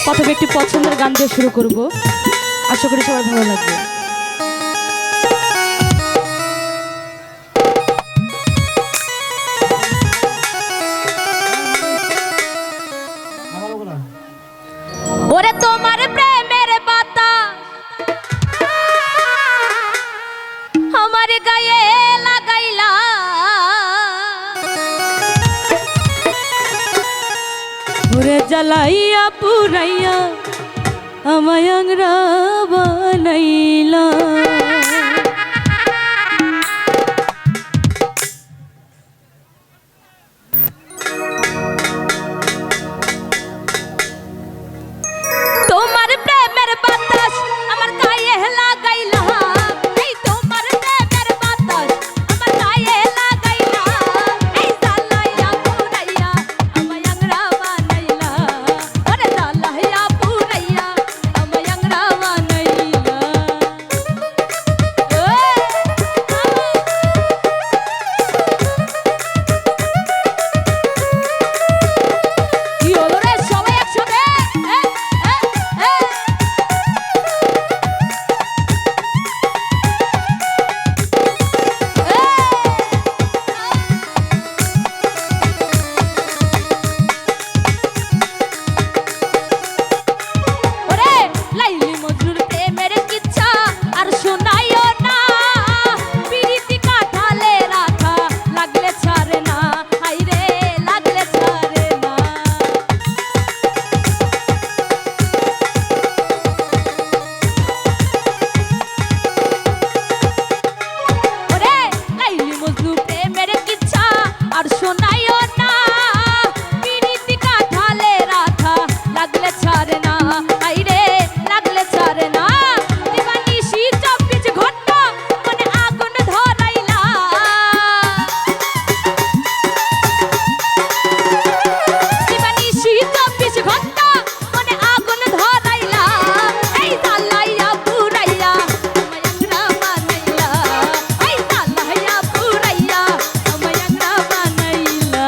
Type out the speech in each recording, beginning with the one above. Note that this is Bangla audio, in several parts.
প্রথমে একটি পছন্দের গান দিয়ে শুরু করব, আশা করি সবার ভালো লাগবে। ওরে তোমার প্রেমের পাতা আমার গায়ে লাগাইলা, ওরে জ্বালাইয়া পুরাইয়া আমায় আংরা বানাইলা। তোমার প্রেমের বাতাস আমার গায়ে লাগাইলা, এই তোমার প্রেমের বাতাস আমার গায়ে লাগাইলা, এই জ্বালাইয়া পুরাইয়া আমায় আংরা বানাইলা, ওরে জ্বালাইয়া পুরাইয়া আমায় আংরা বানাইলা। কি হলো রে সবাই একসাথে? ওরে লাইলি মজনুর প্রেমের কিচ্ছা আর শোনাইও না, পিরিতি কাঠালে রাখা লাগলে ছাড়ে না, হাইরে লাগলে ছাড়ে না। ওরে লাইলি মজনু প্রেমের কিচ্ছা আর শোনাইও না, পিরিতি কাঠালে রাখা লাগলে ছাড়ে না, হাইরে লাগলে ছাড়ে না। দিবানিশি 24 ঘন্টা মনে আগুন ধরাইলা, দিবানিশি 24 ঘন্টা মনে আগুন ধরাইলা, এই জ্বালাইয়া পুরাইয়া আমায় আংরা বানাইলা, এই জ্বালাইয়া পুরাইয়া আমায় আংরা বানাইলা।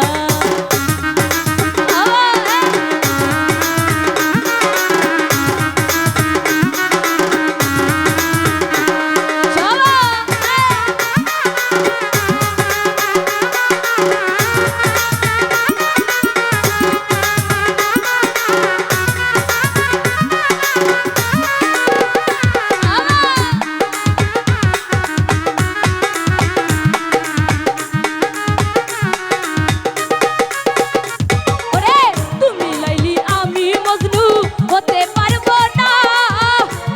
ওরে তুমি লাইলি আমি মজনু হতে পারবো না,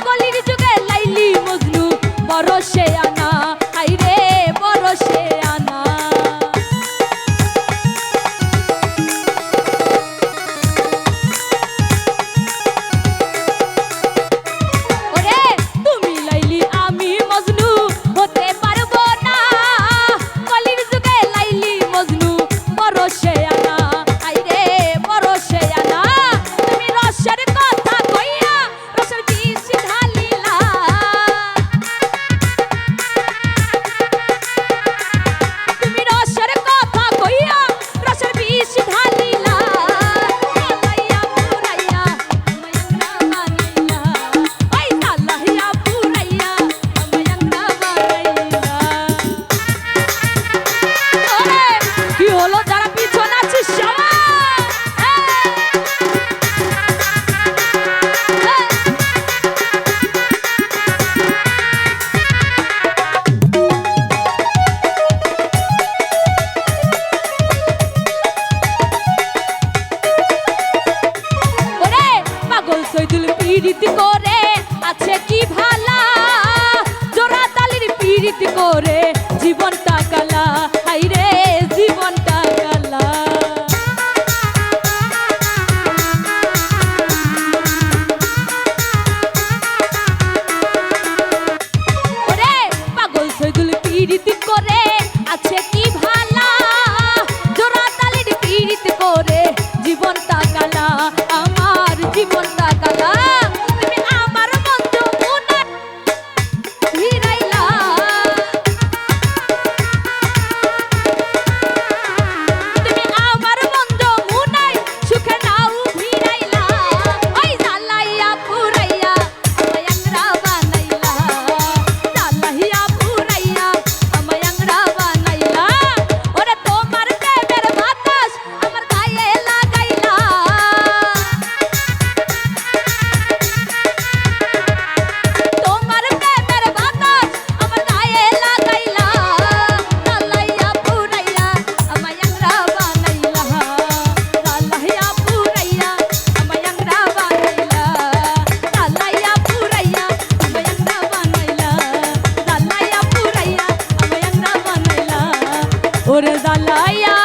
কলির যুগে লাইলি মজনু বড় শেয়ানা, হাইরে বড় শেয়ানা। ওরে তুমি লাইলি আমি মজনু হতে পারবো না, কলির যুগে লাইলি মজনু বড় শেয়ানা, হাইরে বড় শেয়ানা। তুমি রসের কথা কইয়া রসের বিষ ঢালিলা, তুমি রসের কথা কইয়া রসের বিষ ঢালিলা, জ্বালাইয়া পুরাইয়া আমায় আংরা বানাইলা, ওই জ্বালাইয়া পুরাইয়া আমায় আংরা বানাইলা। ওরে কি হলো যারা পিছনে আছিস সবাই? ওরে পাগল সৈদুল পিরিতি করে আছে কি ভালা, জোড়া তালির পিরিতি করে জীবনটা কালা, হাইরে জীবনটা কালা। ওরে পাগল সৈদুল পিরিতি করে আছে কি ভালা, জোড়া তালির পিরিতি করে জীবনটা কালা, আমার জীবনটা কালা। তুমি আমার বন্ধু মনে হিরাইলা, ওরে দালাইয়া